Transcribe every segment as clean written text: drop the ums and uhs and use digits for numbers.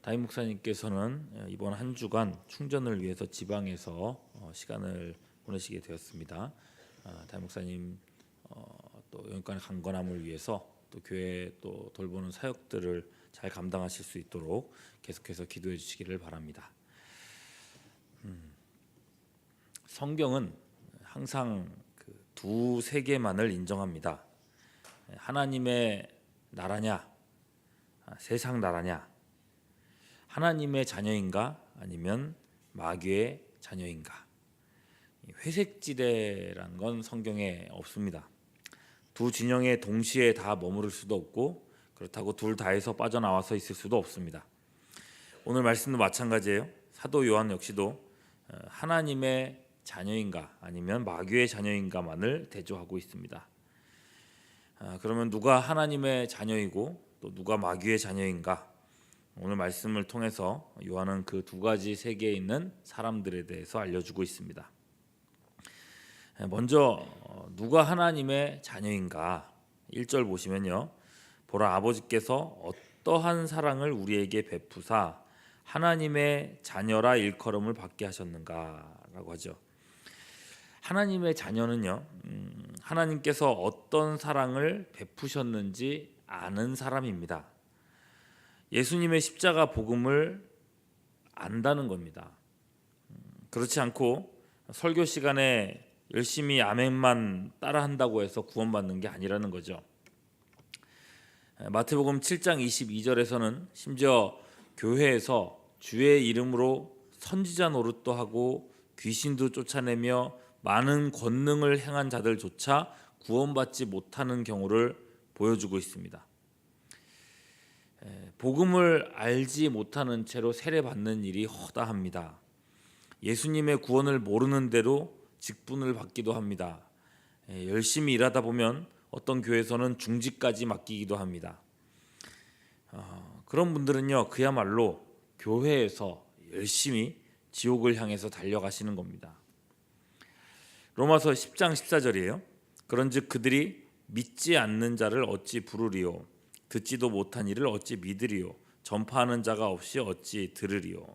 담임 목사님께서는 이번 한 주간 충전을 위해서 지방에서 시간을 보내시게 되었습니다. 담임 목사님 또 영육간의 강건함을 위해서 또 교회 또 돌보는 사역들을 잘 감당하실 수 있도록 계속해서 기도해 주시기를 바랍니다. 성경은 항상 두 세계만을 인정합니다. 하나님의 나라냐, 세상 나라냐, 하나님의 자녀인가 아니면 마귀의 자녀인가. 회색지대라는 건 성경에 없습니다. 두 진영에 동시에 다 머무를 수도 없고 그렇다고 둘 다에서 빠져나와서 있을 수도 없습니다. 오늘 말씀도 마찬가지예요. 사도 요한 역시도 하나님의 자녀인가 아니면 마귀의 자녀인가만을 대조하고 있습니다. 그러면 누가 하나님의 자녀이고 또 누가 마귀의 자녀인가? 오늘 말씀을 통해서 요한은 그 두 가지 세계에 있는 사람들에 대해서 알려주고 있습니다. 먼저 누가 하나님의 자녀인가? 1절 보시면요. 보라, 아버지께서 어떠한 사랑을 우리에게 베푸사 하나님의 자녀라 일컬음을 받게 하셨는가라고 하죠. 하나님의 자녀는요, 하나님께서 어떤 사랑을 베푸셨는지 아는 사람입니다. 예수님의 십자가 복음을 안다는 겁니다. 그렇지 않고 설교 시간에 열심히 아멘만 따라한다고 해서 구원받는 게 아니라는 거죠. 마태복음 7장 22절에서는 심지어 교회에서 주의 이름으로 선지자 노릇도 하고 귀신도 쫓아내며 많은 권능을 행한 자들조차 구원받지 못하는 경우를 보여주고 있습니다. 복음을 알지 못하는 채로 세례받는 일이 허다합니다. 예수님의 구원을 모르는 대로 직분을 받기도 합니다. 열심히 일하다 보면 어떤 교회에서는 중직까지 맡기기도 합니다. 그런 분들은요, 그야말로 교회에서 열심히 지옥을 향해서 달려가시는 겁니다. 로마서 10장 14절이에요. 그런즉 그들이 믿지 않는 자를 어찌 부르리요, 듣지도 못한 일을 어찌 믿으리요, 전파하는 자가 없이 어찌 들으리요.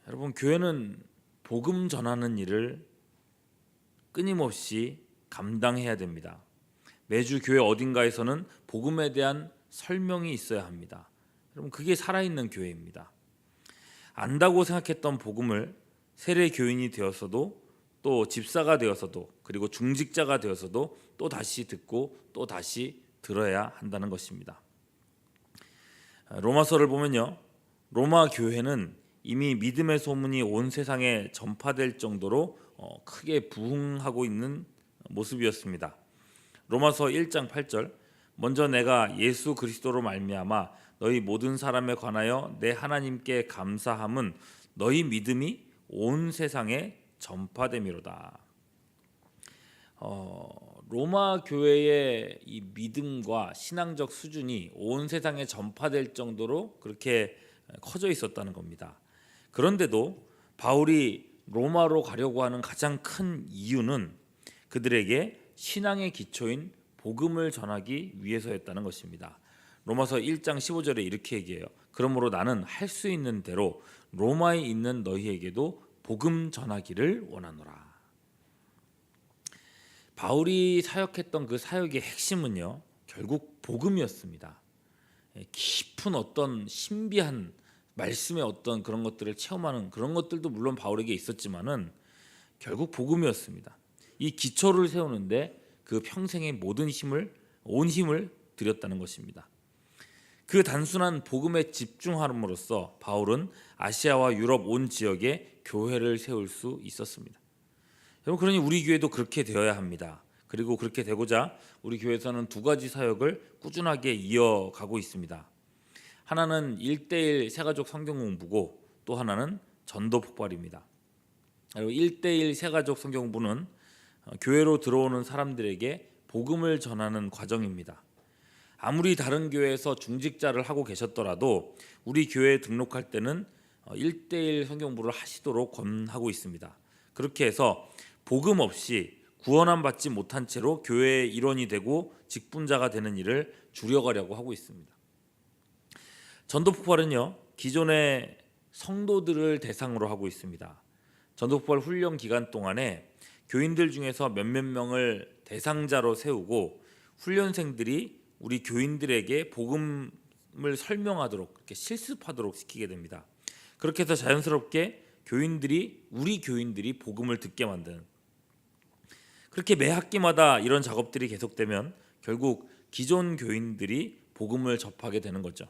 여러분, 교회는 복음 전하는 일을 끊임없이 감당해야 됩니다. 매주 교회 어딘가에서는 복음에 대한 설명이 있어야 합니다. 여러분, 그게 살아있는 교회입니다. 안다고 생각했던 복음을 세례 교인이 되어서도 또 집사가 되어서도 그리고 중직자가 되어서도 또 다시 듣고 또 다시 들어야 한다는 것입니다. 로마서를 보면요, 로마 교회는 이미 믿음의 소문이 온 세상에 전파될 정도로 크게 부흥하고 있는 모습이었습니다. 로마서 1장 8절, 먼저 내가 예수 그리스도로 말미암아 너희 모든 사람에 관하여 내 하나님께 감사함은 너희 믿음이 온 세상에 전파됨이로다. 로마 교회의 이 믿음과 신앙적 수준이 온 세상에 전파될 정도로 그렇게 커져 있었다는 겁니다. 그런데도 바울이 로마로 가려고 하는 가장 큰 이유는 그들에게 신앙의 기초인 복음을 전하기 위해서였다는 것입니다. 로마서 1장 15절에 이렇게 얘기해요. 그러므로 나는 할 수 있는 대로 로마에 있는 너희에게도 복음 전하기를 원하노라. 바울이 사역했던 그 사역의 핵심은요, 결국 복음이었습니다. 깊은 어떤 신비한 말씀의 어떤 그런 것들을 체험하는 그런 것들도 물론 바울에게 있었지만은 결국 복음이었습니다. 이 기초를 세우는데 그 평생의 모든 힘을, 온 힘을 들였다는 것입니다. 그 단순한 복음에 집중함으로써 바울은 아시아와 유럽 온 지역에 교회를 세울 수 있었습니다. 여러분, 그러니 우리 교회도 그렇게 되어야 합니다. 그리고 그렇게 되고자 우리 교회에서는 두 가지 사역을 꾸준하게 이어가고 있습니다. 하나는 1:1 새가족 성경 공부고 또 하나는 전도 폭발입니다. 1:1 새가족 성경 공부는 교회로 들어오는 사람들에게 복음을 전하는 과정입니다. 아무리 다른 교회에서 중직자를 하고 계셨더라도 우리 교회에 등록할 때는 1:1 성경 공부를 하시도록 권하고 있습니다. 그렇게 해서 복음 없이 구원함 받지 못한 채로 교회의 일원이 되고 직분자가 되는 일을 줄여가려고 하고 있습니다. 전도 폭발은요, 기존의 성도들을 대상으로 하고 있습니다. 전도 폭발 훈련 기간 동안에 교인들 중에서 몇몇 명을 대상자로 세우고 훈련생들이 우리 교인들에게 복음을 설명하도록, 이렇게 실습하도록 시키게 됩니다. 그렇게 해서 자연스럽게 우리 교인들이 복음을 듣게 만드는, 그렇게 매 학기마다 이런 작업들이 계속되면 결국 기존 교인들이 복음을 접하게 되는 거죠.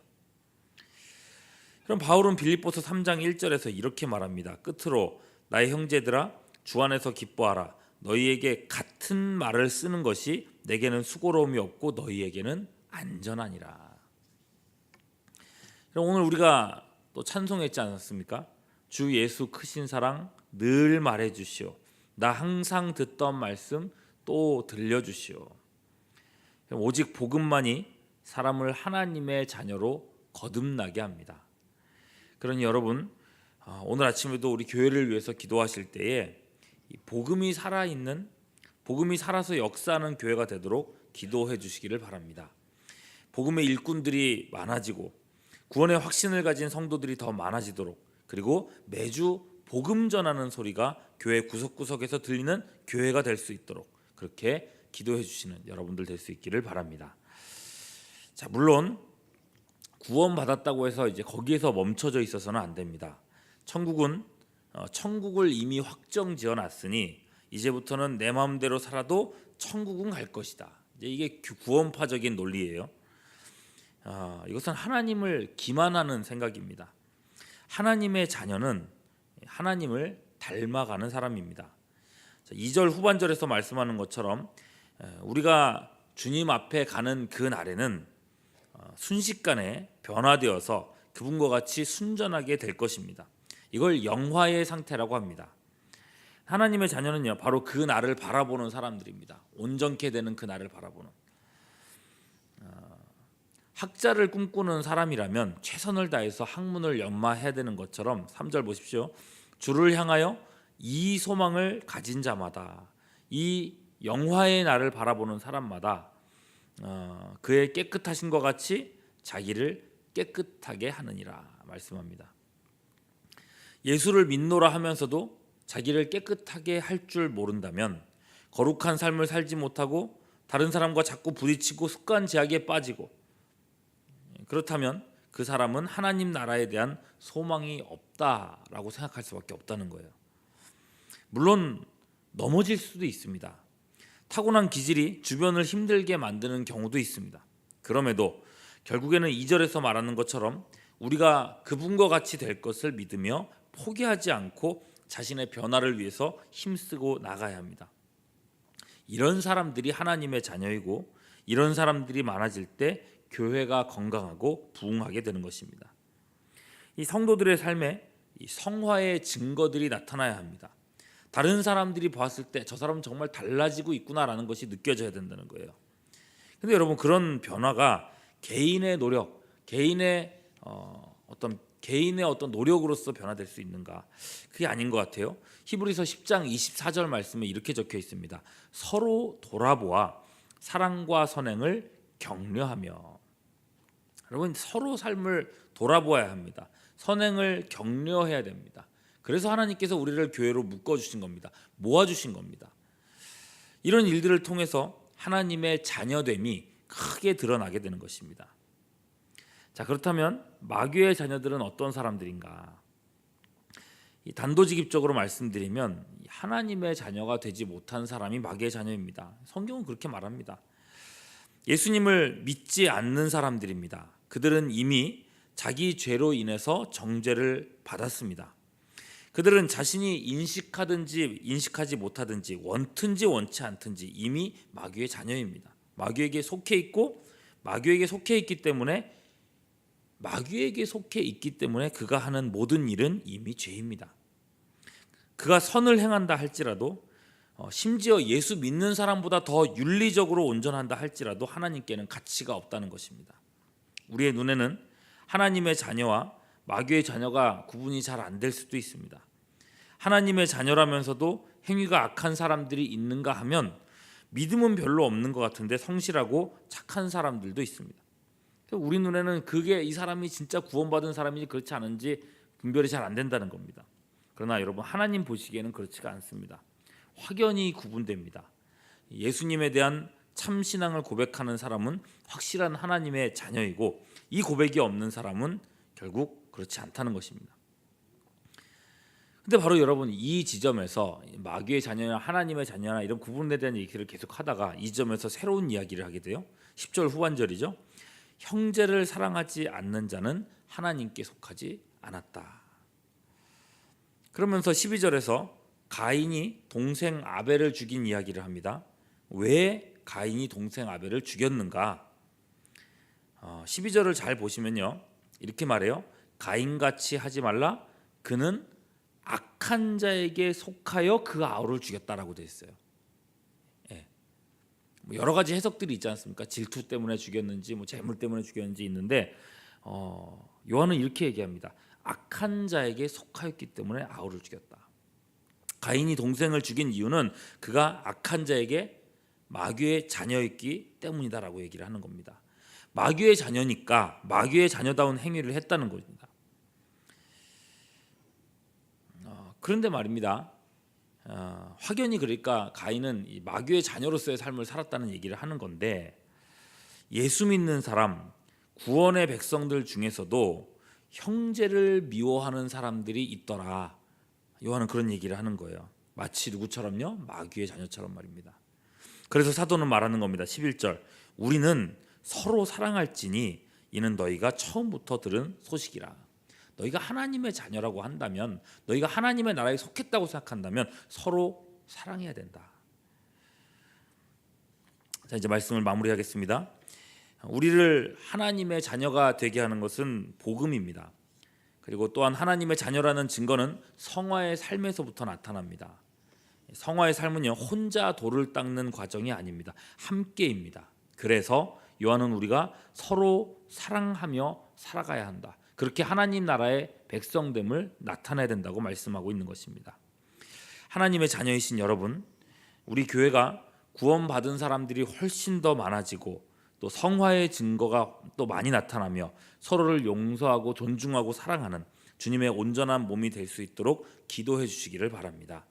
그럼 바울은 빌립보서 3장 1절에서 이렇게 말합니다. 끝으로 나의 형제들아, 주 안에서 기뻐하라. 너희에게 같은 말을 쓰는 것이 내게는 수고로움이 없고 너희에게는 안전하니라. 그럼 오늘 우리가 또 찬송했지 않았습니까? 주 예수 크신 사랑 늘 말해 주시오. 나 항상 듣던 말씀 또 들려주시오. 오직 복음만이 사람을 하나님의 자녀로 거듭나게 합니다. 그러니 여러분, 오늘 아침에도 우리 교회를 위해서 기도하실 때에 복음이 살아있는, 복음이 살아서 역사하는 교회가 되도록 기도해 주시기를 바랍니다. 복음의 일꾼들이 많아지고 구원의 확신을 가진 성도들이 더 많아지도록, 그리고 매주 복음 전하는 소리가 교회 구석구석에서 들리는 교회가 될 수 있도록 그렇게 기도해 주시는 여러분들 될 수 있기를 바랍니다. 자, 물론 구원받았다고 해서 이제 거기에서 멈춰져 있어서는 안 됩니다. 천국을 이미 확정지어 놨으니 이제부터는 내 마음대로 살아도 천국은 갈 것이다. 이게 구원파적인 논리예요. 이것은 하나님을 기만하는 생각입니다. 하나님의 자녀는 하나님을 닮아가는 사람입니다. 2절 후반절에서 말씀하는 것처럼 우리가 주님 앞에 가는 그 날에는 순식간에 변화되어서 그분과 같이 순전하게 될 것입니다. 이걸 영화의 상태라고 합니다. 하나님의 자녀는요, 바로 그 날을 바라보는 사람들입니다. 온전케 되는 그 날을 바라보는. 학자를 꿈꾸는 사람이라면 최선을 다해서 학문을 연마해야 되는 것처럼 3절 보십시오. 주를 향하여 이 소망을 가진 자마다, 이 영화의 날을 바라보는 사람마다 그의 깨끗하신과 같이 자기를 깨끗하게 하느니라 말씀합니다. 예수를 믿노라 하면서도 자기를 깨끗하게 할 줄 모른다면, 거룩한 삶을 살지 못하고 다른 사람과 자꾸 부딪히고 습관 제약에 빠지고, 그렇다면 그 사람은 하나님 나라에 대한 소망이 없다라고 생각할 수밖에 없다는 거예요. 물론 넘어질 수도 있습니다. 타고난 기질이 주변을 힘들게 만드는 경우도 있습니다. 그럼에도 결국에는 2절에서 말하는 것처럼 우리가 그분과 같이 될 것을 믿으며 포기하지 않고 자신의 변화를 위해서 힘쓰고 나가야 합니다. 이런 사람들이 하나님의 자녀이고, 이런 사람들이 많아질 때 교회가 건강하고 부흥하게 되는 것입니다. 이 성도들의 삶에 이 성화의 증거들이 나타나야 합니다. 다른 사람들이 봤을 때 저 사람은 정말 달라지고 있구나라는 것이 느껴져야 된다는 거예요. 근데 여러분, 그런 변화가 개인의 노력, 개인의 어떤 노력으로서 변화될 수 있는가? 그게 아닌 것 같아요. 히브리서 10장 24절 말씀에 이렇게 적혀 있습니다. 서로 돌아보아 사랑과 선행을 격려하며. 여러분, 서로 삶을 돌아보아야 합니다. 선행을 격려해야 됩니다. 그래서 하나님께서 우리를 교회로 묶어주신 겁니다. 모아주신 겁니다. 이런 일들을 통해서 하나님의 자녀됨이 크게 드러나게 되는 것입니다. 자, 그렇다면 마귀의 자녀들은 어떤 사람들인가? 단도직입적으로 말씀드리면 하나님의 자녀가 되지 못한 사람이 마귀의 자녀입니다. 성경은 그렇게 말합니다. 예수님을 믿지 않는 사람들입니다. 그들은 이미 자기 죄로 인해서 정죄를 받았습니다. 그들은 자신이 인식하든지 인식하지 못하든지 원든지 원치 않든지 이미 마귀의 자녀입니다. 마귀에게 속해 있고, 마귀에게 속해 있기 때문에 그가 하는 모든 일은 이미 죄입니다. 그가 선을 행한다 할지라도, 심지어 예수 믿는 사람보다 더 윤리적으로 온전한다 할지라도 하나님께는 가치가 없다는 것입니다. 우리의 눈에는 하나님의 자녀와 마귀의 자녀가 구분이 잘 안 될 수도 있습니다. 하나님의 자녀라면서도 행위가 악한 사람들이 있는가 하면 믿음은 별로 없는 것 같은데 성실하고 착한 사람들도 있습니다. 우리 눈에는 그게 이 사람이 진짜 구원받은 사람인지 그렇지 않은지 분별이 잘 안 된다는 겁니다. 그러나 여러분, 하나님 보시기에는 그렇지가 않습니다. 확연히 구분됩니다. 예수님에 대한 참 신앙을 고백하는 사람은 확실한 하나님의 자녀이고, 이 고백이 없는 사람은 결국 그렇지 않다는 것입니다. 근데 바로 여러분, 이 지점에서 마귀의 자녀나 하나님의 자녀나 이런 구분에 대한 얘기를 계속 하다가 이 점에서 새로운 이야기를 하게 돼요. 10절 후반절이죠. 형제를 사랑하지 않는 자는 하나님께 속하지 않았다. 그러면서 12절에서 가인이 동생 아벨을 죽인 이야기를 합니다. 왜 가인이 동생 아벨을 죽였는가? 12절을 잘 보시면요, 이렇게 말해요. 가인같이 하지 말라. 그는 악한 자에게 속하여 그 아우를 죽였다라고 되어 있어요. 여러 가지 해석들이 있지 않습니까? 질투 때문에 죽였는지, 재물 때문에 죽였는지 있는데, 요한은 이렇게 얘기합니다. 악한 자에게 속하였기 때문에 아우를 죽였다. 가인이 동생을 죽인 이유는 그가 악한 자에게 마귀의 자녀였기 때문이다라고 얘기를 하는 겁니다. 마귀의 자녀니까 마귀의 자녀다운 행위를 했다는 겁니다. 그런데 말입니다. 확연히 그러니까 가인은 이 마귀의 자녀로서의 삶을 살았다는 얘기를 하는 건데, 예수 믿는 사람, 구원의 백성들 중에서도 형제를 미워하는 사람들이 있더라. 요한은 그런 얘기를 하는 거예요. 마치 누구처럼요? 마귀의 자녀처럼 말입니다. 그래서 사도는 말하는 겁니다. 11절, 우리는 서로 사랑할지니 이는 너희가 처음부터 들은 소식이라. 너희가 하나님의 자녀라고 한다면, 너희가 하나님의 나라에 속했다고 생각한다면 서로 사랑해야 된다. 자, 이제 말씀을 마무리하겠습니다. 우리를 하나님의 자녀가 되게 하는 것은 복음입니다. 그리고 또한 하나님의 자녀라는 증거는 성화의 삶에서부터 나타납니다. 성화의 삶은요, 혼자 돌을 닦는 과정이 아닙니다. 함께입니다. 그래서 요한은 우리가 서로 사랑하며 살아가야 한다. 그렇게 하나님 나라의 백성됨을 나타내야 된다고 말씀하고 있는 것입니다. 하나님의 자녀이신 여러분, 우리 교회가 구원받은 사람들이 훨씬 더 많아지고 또 성화의 증거가 또 많이 나타나며 서로를 용서하고 존중하고 사랑하는 주님의 온전한 몸이 될 수 있도록 기도해 주시기를 바랍니다.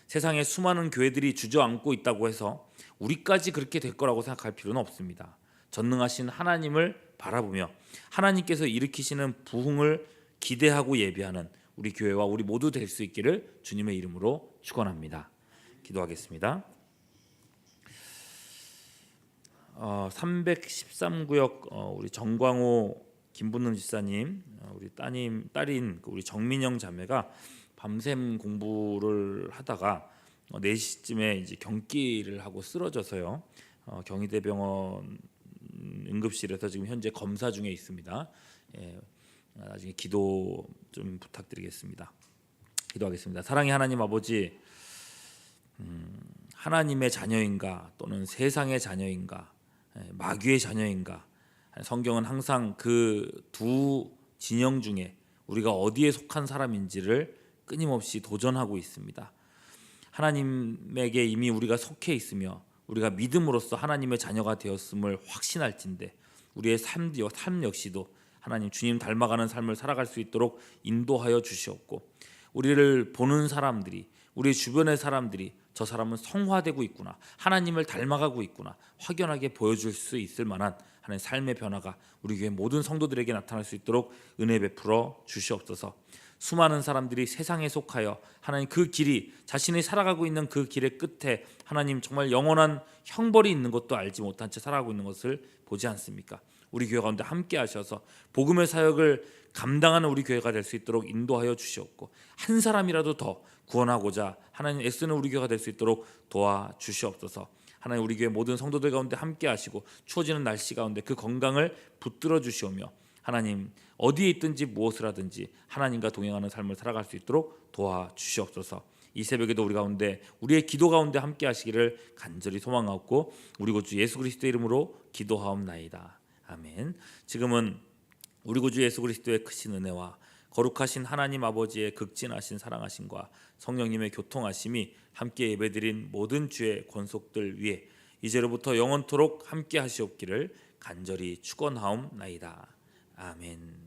세상에 수많은 교회들이 주저앉고 있다고 해서 우리까지 그렇게 될 거라고 생각할 필요는 없습니다. 전능하신 하나님을 바라보며 하나님께서 일으키시는 부흥을 기대하고 예비하는 우리 교회와 우리 모두 될 수 있기를 주님의 이름으로 축원합니다. 기도하겠습니다. 313구역 우리 정광호 김분능 집사님, 우리 딸인 우리 정민영 자매가 밤샘 공부를 하다가 4시쯤에 이제 경기를 하고 쓰러져서요, 경희대병원 응급실에서 지금 현재 검사 중에 있습니다. 나중에 기도 좀 부탁드리겠습니다. 기도하겠습니다. 사랑의 하나님 아버지, 하나님의 자녀인가 또는 세상의 자녀인가, 마귀의 자녀인가, 성경은 항상 그 두 진영 중에 우리가 어디에 속한 사람인지를 끊임없이 도전하고 있습니다. 하나님에게 이미 우리가 속해 있으며 우리가 믿음으로써 하나님의 자녀가 되었음을 확신할진대 우리의 삶 역시도 하나님 주님 닮아가는 삶을 살아갈 수 있도록 인도하여 주시옵고, 우리를 보는 사람들이, 우리 주변의 사람들이 저 사람은 성화되고 있구나, 하나님을 닮아가고 있구나 확연하게 보여줄 수 있을 만한 하나님의 삶의 변화가 우리 교회 모든 성도들에게 나타날 수 있도록 은혜 베풀어 주시옵소서. 수많은 사람들이 세상에 속하여 하나님 그 길이, 자신이 살아가고 있는 그 길의 끝에 하나님 정말 영원한 형벌이 있는 것도 알지 못한 채 살아가고 있는 것을 보지 않습니까? 우리 교회 가운데 함께 하셔서 복음의 사역을 감당하는 우리 교회가 될 수 있도록 인도하여 주시옵고, 한 사람이라도 더 구원하고자 하나님 애쓰는 우리 교회가 될 수 있도록 도와주시옵소서. 하나님 우리 교회 모든 성도들 가운데 함께 하시고 추워지는 날씨 가운데 그 건강을 붙들어 주시오며, 하나님 어디에 있든지 무엇을 하든지 하나님과 동행하는 삶을 살아갈 수 있도록 도와주시옵소서. 이 새벽에도 우리 가운데 우리의 기도 가운데 함께 하시기를 간절히 소망하옵고 우리 구주 예수 그리스도의 이름으로 기도하옵나이다. 아멘. 지금은 우리 구주 예수 그리스도의 크신 은혜와 거룩하신 하나님 아버지의 극진하신 사랑하심과 성령님의 교통하심이 함께 예배드린 모든 주의 권속들 위에 이제로부터 영원토록 함께 하시옵기를 간절히 축원하옵나이다. 아멘.